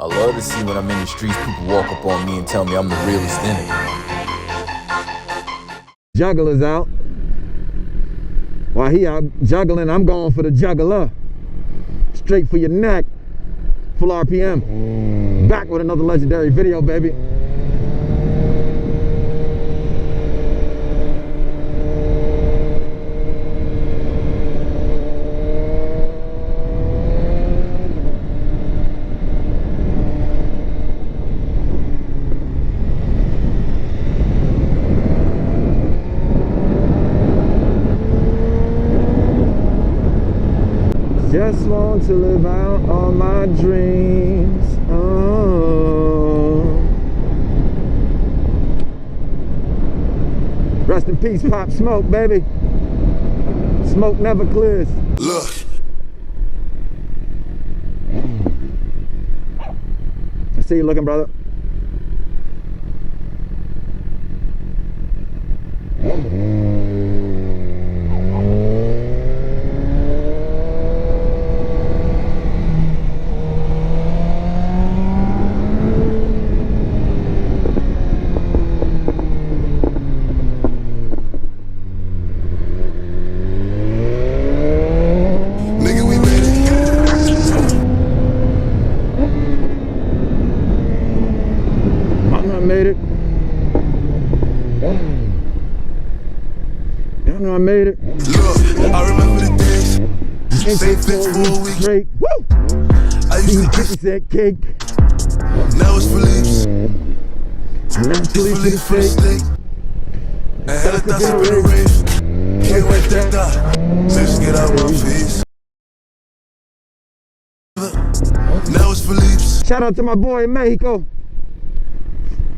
I love to see when I'm in the streets, people walk up on me and tell me I'm the realest in it. Juggler's out. While he out juggling, I'm going for the juggler. Straight for your neck. Full RPM. Back with another legendary video, baby. Just want to live out all my dreams. Rest in peace, Pop Smoke, baby. Smoke never clears. Look. I see you looking, brother. Made it. Y'all know I made it. Look, I remember the days. Same things for a week. Straight. Woo! I used to 50-cent cake. Now it's Philippe's. Now it's Philippe's for the steak. And hella thoughts up in the rave. Can't wait that thought. Let's get out my face. Now it's Philippe's. Shout out to my boy in Mexico.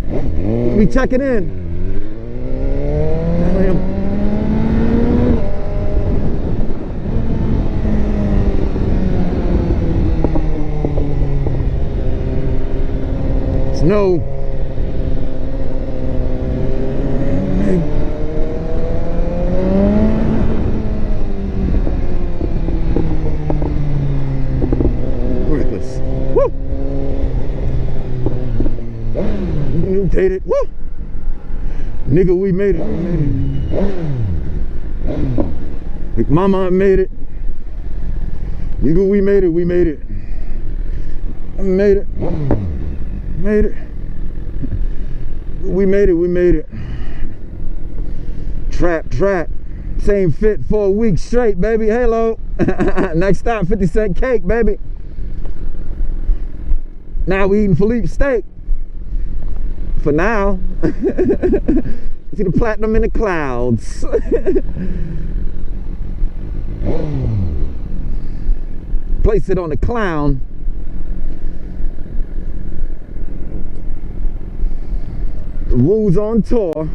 We checking in. Snow. Worthless. Woo! Made it. Woo! Nigga, we made it. We made it. Like mama made it. Nigga, we made it. We made it. I made it. Made it. We made it. We made it. Trap. Same fit for a week straight, baby. Halo. Next stop, 50-cent cake, baby. Now we eating Philippe steak. For now. See the platinum in the clouds. Place it on the clown. The Woo's on tour.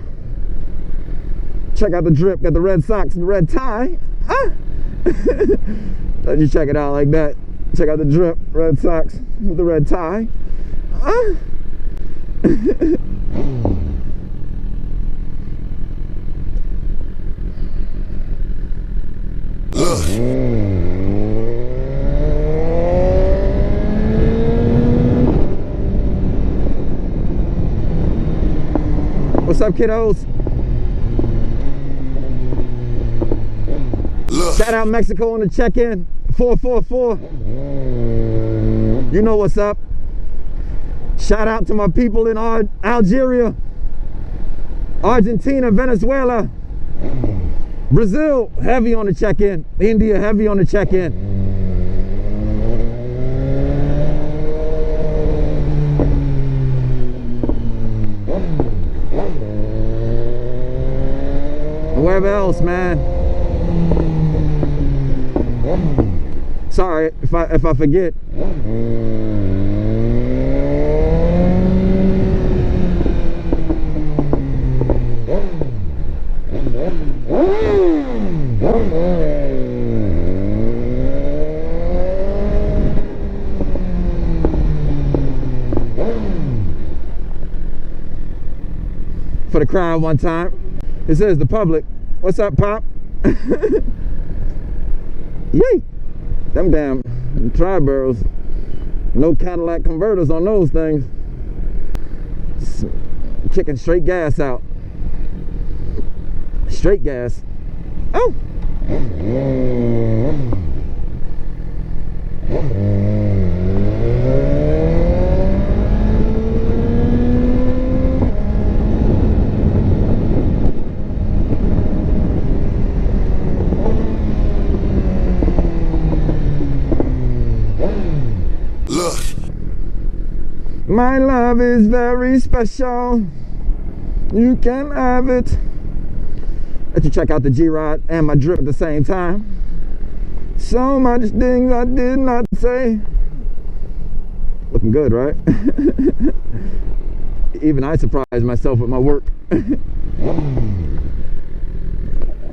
Check out the drip. Got the red socks and the red tie. Let you check it out like that. Check out the drip. Red socks with the red tie. Look. What's up, kiddos? Look. Shout out Mexico on the check-in. 444. You know what's up. Shout out to my people in Algeria, Argentina, Venezuela, Brazil, heavy on the check-in. India, heavy on the check-in. Wherever else, man. Sorry if I forget. For the crowd one time. It says the public. What's up, Pop? Yay! Them damn tri-barrels. No Cadillac converters on those things. Kicking straight gas out. Straight gas. Oh! Look. My love is very special. You can have it. Let you check out the G-Rod and my drip at the same time. So much things I did not say. Looking good, right? Even I surprised myself with my work.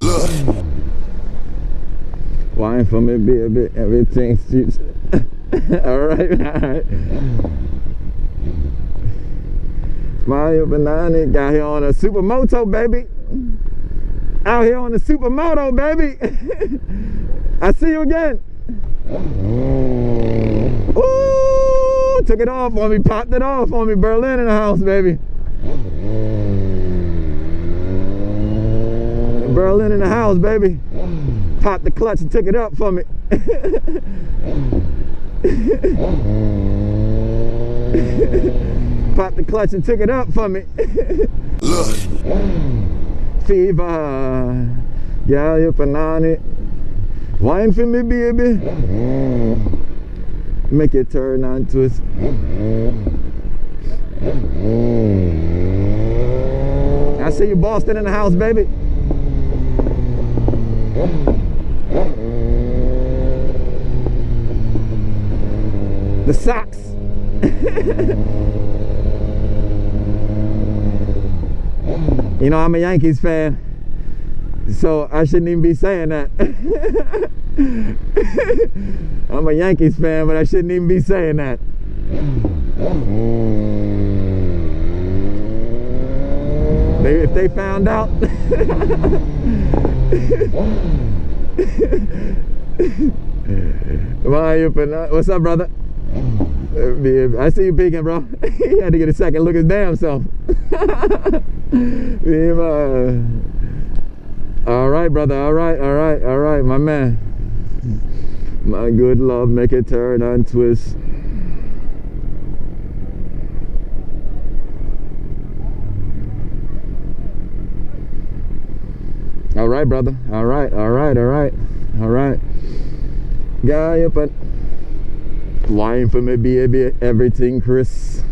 Look. Wine for me, baby, everything shoots. Alright, alright. Mario Banana got here on a supermoto, baby. Out here on the supermoto, baby. I see you again. Ooh, took it off on me, popped it off on me. Berlin in the house, baby. Berlin in the house, baby. Popped the clutch and took it up for me. Popped the clutch and took it up for me. Look. Fever, yeah, you banana. Wine for me, baby. Make it turn and twist. I see you, Boston in the house, baby. The Sox. You know, I'm a Yankees fan, so I shouldn't even be saying that. I'm a Yankees fan, but I shouldn't even be saying that. If they found out. What's up, brother? I see you peeking, bro. He had to get a second look at his damn self. All right, brother. All right, my man. My good love, make it turn and twist. All right, brother. All right. Guy up at wine for me, baby, everything, Chris.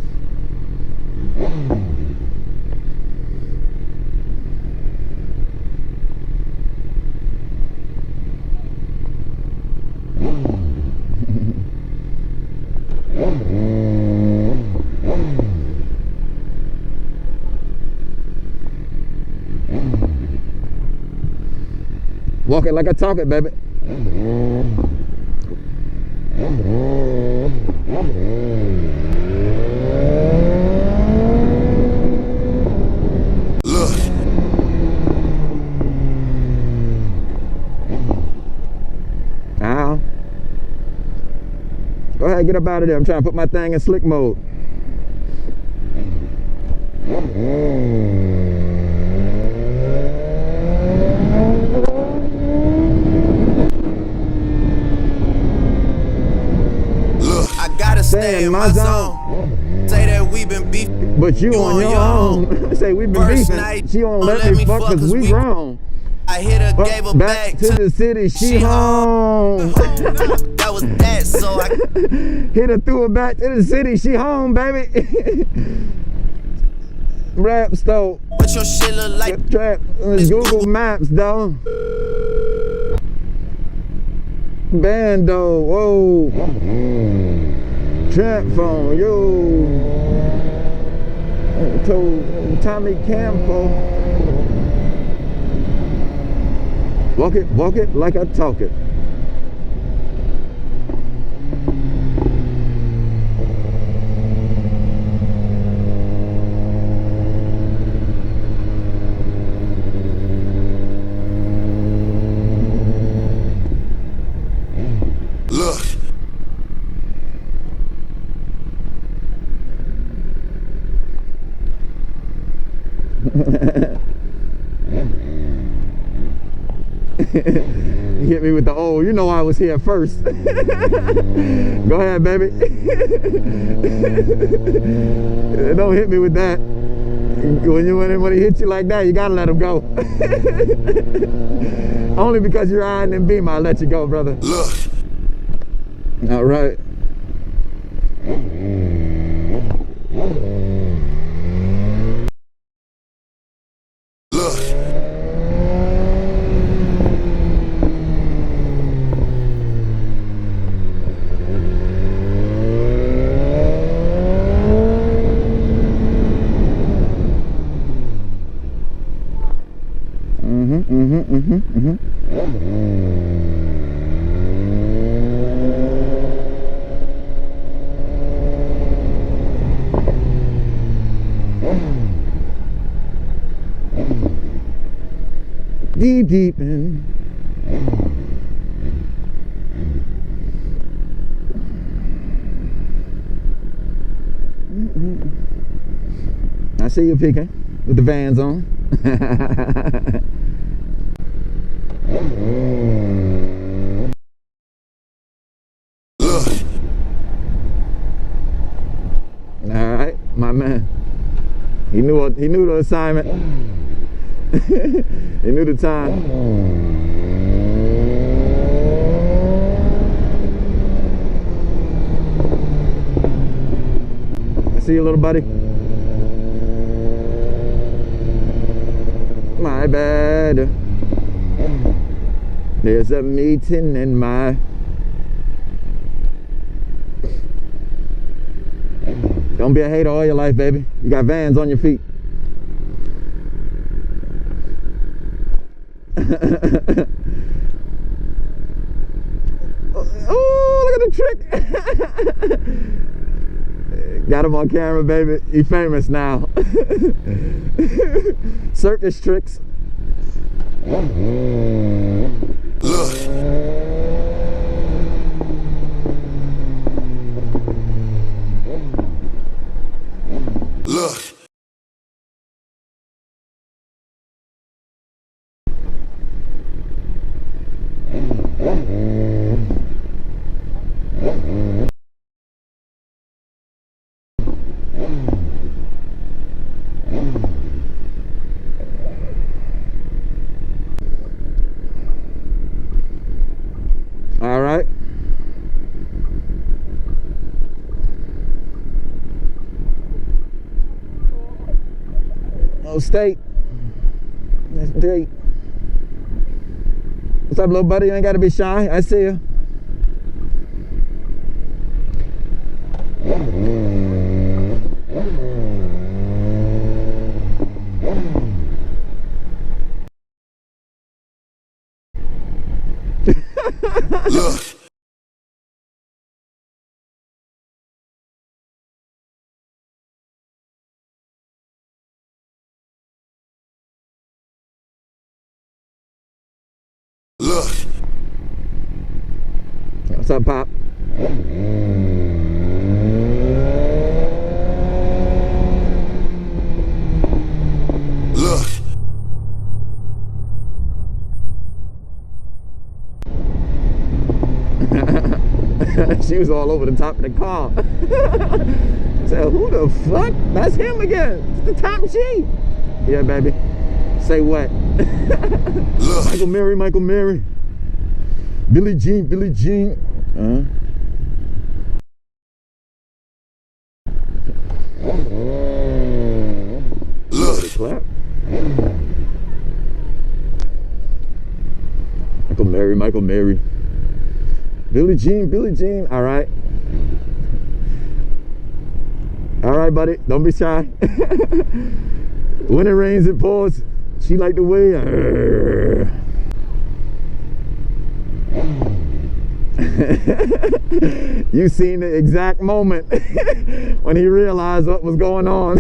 Walk it like I talk it, baby. Look. Ow. Go ahead, get up out of there. I'm trying to put my thing in slick mode. Stay in my zone. Say that we been beef, but you on your own. Say we been beefing. She won't let me fuck cause we grown. I hit her, gave her back to the city. She home. That was that, so I hit her, threw her back to the city. She home, baby. Rap stove. But your shit look like trap. Google Maps, though. Bando, whoa. Trap phone, yo. Told Tommy Campo. Walk it like I talk it. You hit me with the oh, you know I was here first. Go ahead, baby. Don't hit me with that. When he hits you like that, you gotta let him go. Only because you're eyeing them beam, I'll let you go, brother. Look. All right. Look. Deep in. I see you peeking with the Vans on. Look. All right, my man. He knew the assignment. He knew the time. I see you, little buddy. My bad. There's a meeting in my... Don't be a hater all your life, baby. You got Vans on your feet. Oh, look at the trick. Got him on camera, baby. He famous now. Circus tricks. Look. Look. All right. Oh, state. That's great. What's up, little buddy? You ain't got to be shy. I see you. Look. Look. What's up, Pop? Look. She was all over the top of the car. She said, who the fuck? That's him again. It's the top G. Yeah, baby. Say what? Look. Michael Mary. Billie Jean. Look. Clap. Michael Mary. Billie Jean. All right. All right, buddy. Don't be shy. When it rains, it pours. She like the way. You seen the exact moment when he realized what was going on.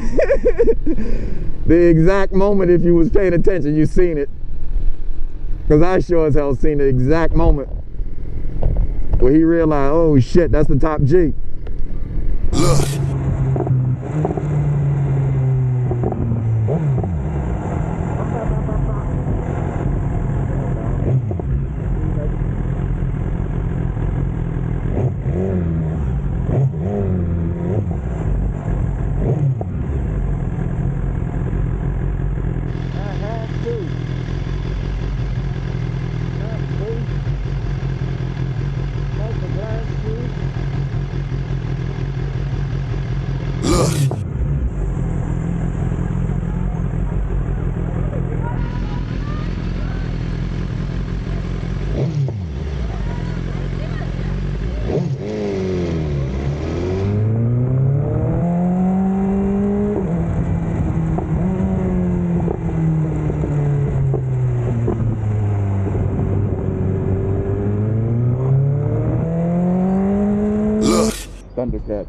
The exact moment, if you was paying attention, you seen it. Because I sure as hell seen the exact moment where he realized, oh shit, that's the top G. Look.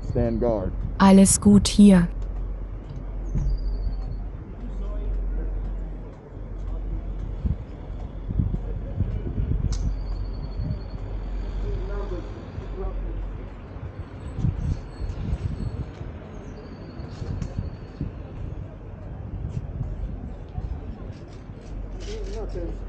back, stand guard. Alles gut hier. Nothing.